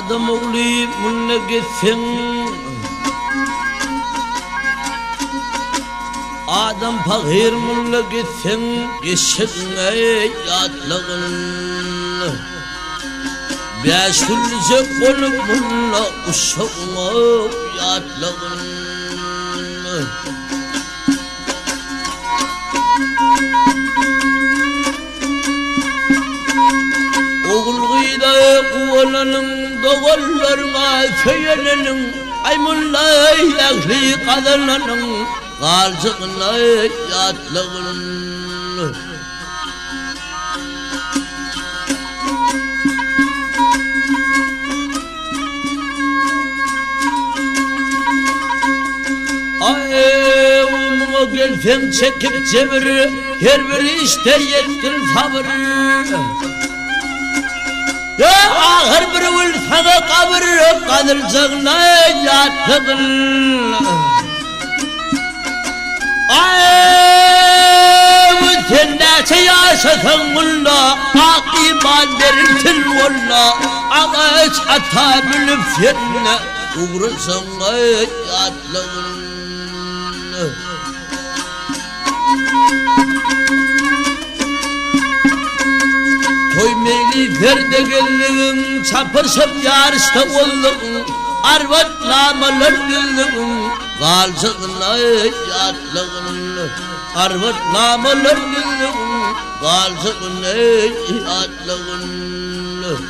Adam oğlu mulla gitsin, Adam fakir mulla gitsin, geçsin ey yatlığın. Beş hülce konu mulla uşağına yatlığın. Oğul gıyda kuvalanın doğullarına köyelenin, ay mulla yakli kadınlanın kalcığına yatlığın. Ay umuma gelsen çekip çevir, her bir işte yettir sabır. Ya ahir bir ulsaga kabir, kalırcığına yatlığın. Ay sen neçe yaşasın mulla, ak iman verirsin valla. Ağaç ata bilip senle uğrasın yatlığın. Toy meyli ferde geldiğin, çapırşıp yarışta oldun, arvat namalar dildin, kalcığına yatlığın. Arvat namalar dildin, kalcığına yatlığın.